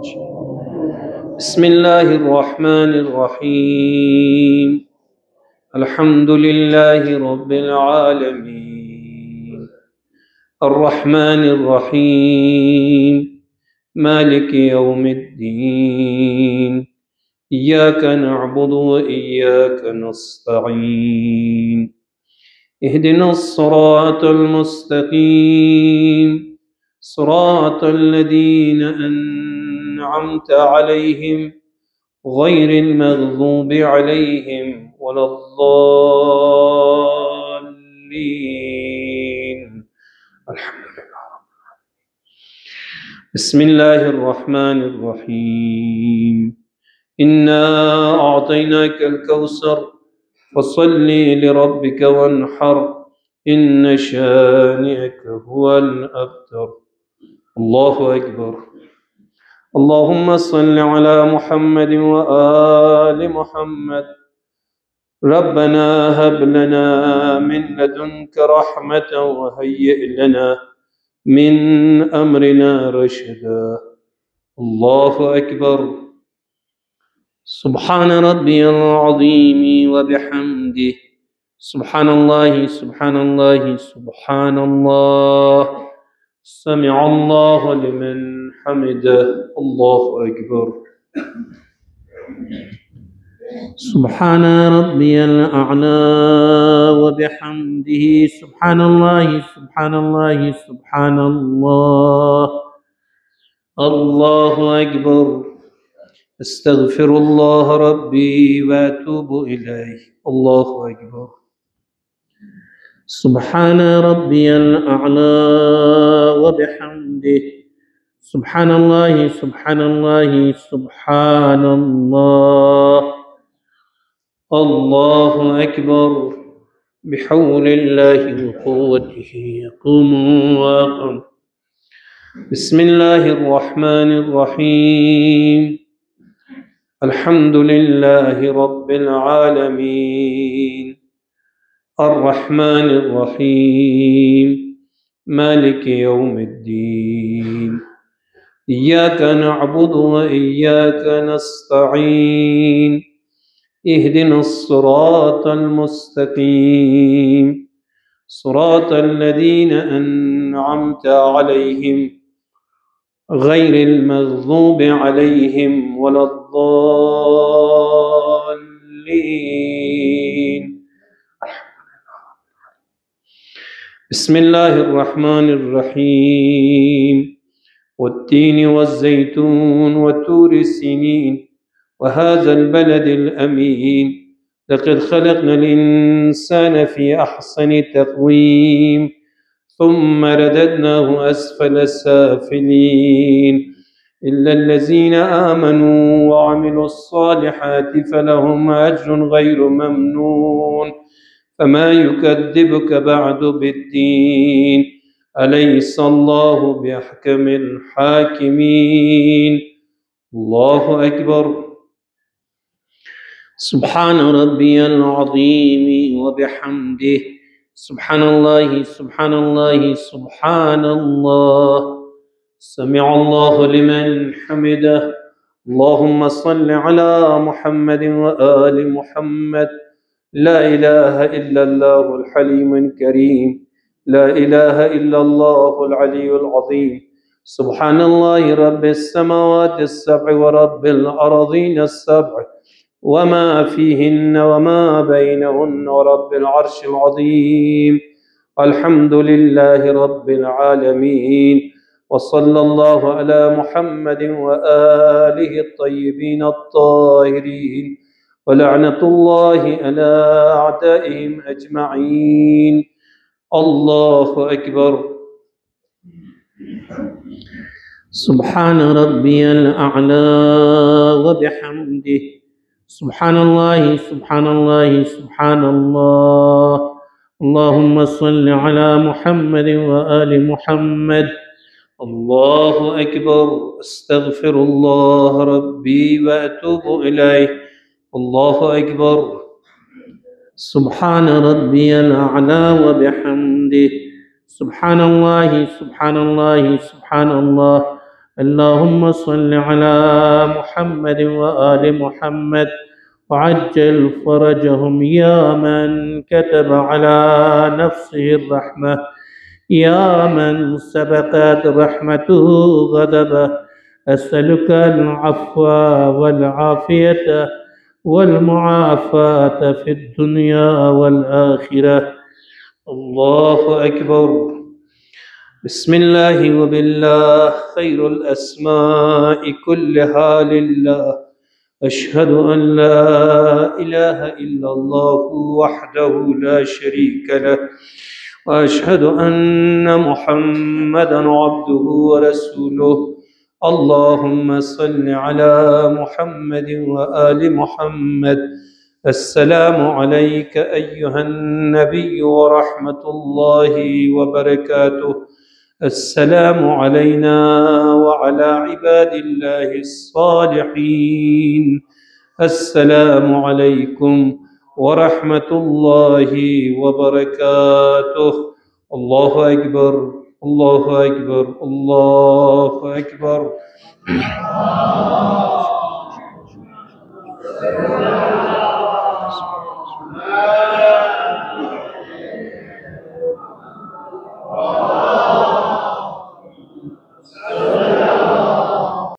بسم الله الرحمن الرحيم الحمد لله رب العالمين الرحمن الرحيم مالك يوم الدين إياك نعبد وإياك نستعين اهدنا الصراط المستقيم صراط الذين أنعمت عليهم غير المغضوب عليهم ولا الضالين. الحمد لله. بسم الله الرحمن الرحيم إنا أعطيناك الكوثر فصل لربك وانحر إن شانئك هو الأبتر. الله أكبر. اللهم صل على محمد وآل محمد. ربنا هب لنا من لدنك رحمة وهيئ لنا من أمرنا رشدا. الله أكبر. سبحان ربي العظيم وبحمده سبحان الله سبحان الله سبحان الله سمع الله لمن حمده. الله أكبر. سبحان ربي الأعلى وبحمده سبحان الله سبحان الله سبحان الله. الله أكبر. استغفر الله ربي وأتوب إليه. الله أكبر. سبحان ربي الأعلى وبحمده سبحان الله سبحان الله سبحان الله. الله أكبر. بحول الله وقوته يقوم ويقوم. بسم الله الرحمن الرحيم الحمد لله رب العالمين الرحمن الرحيم مالك يوم الدين إياك نعبد وإياك نستعين اهدنا الصراط المستقيم صراط الذين أنعمت عليهم غير المغضوب عليهم ولا الضالين. بسم الله الرحمن الرحيم والتين والزيتون وطور السينين وهذا البلد الأمين لقد خلقنا الإنسان في أحسن تقويم ثم رددناه أسفل سافلين إلا الذين آمنوا وعملوا الصالحات فلهم أجر غير ممنون. فما يكذبك بعد بالدين أليس الله بأحكم الحاكمين. الله أكبر. سبحان ربي العظيم وبحمده سبحان الله سبحان الله سبحان الله سمع الله لمن حمده. اللهم صل على محمد وآل محمد. لا إله إلا الله الحليم الكريم لا إله إلا الله العلي العظيم. سبحان الله رب السماوات السبع ورب الأرضين السبع وما فيهن وما بينهن ورب العرش العظيم. الحمد لله رب العالمين وصلى الله على محمد وآله الطيبين الطاهرين ولعنة الله على أعدائهم أجمعين. الله أكبر. سبحان ربي الأعلى وبحمده سبحان الله سبحان الله سبحان الله. اللهم صل على محمد وآل محمد. الله أكبر. استغفر الله ربي وأتوب إليه. الله أكبر. سبحان ربي الأعلى وبحمده سبحان الله سبحان الله سبحان الله. اللهم صل على محمد وآل محمد وعجل فرجهم يا من كتب على نفسه الرحمة، يا من سبقت رحمته غضبه، أسألك العفو والعافية والمعافاة في الدنيا والآخرة. الله أكبر. بسم الله وبالله، خير الأسماء كلها لله. أشهد أن لا إله إلا الله وحده لا شريك له، وأشهد أن محمدا عبده ورسوله. اللهم صل على محمد وآل محمد. السلام عليك أيها النبي ورحمة الله وبركاته. السلام علينا وعلى عباد الله الصالحين. السلام عليكم ورحمة الله وبركاته. الله أكبر، الله أكبر، الله أكبر.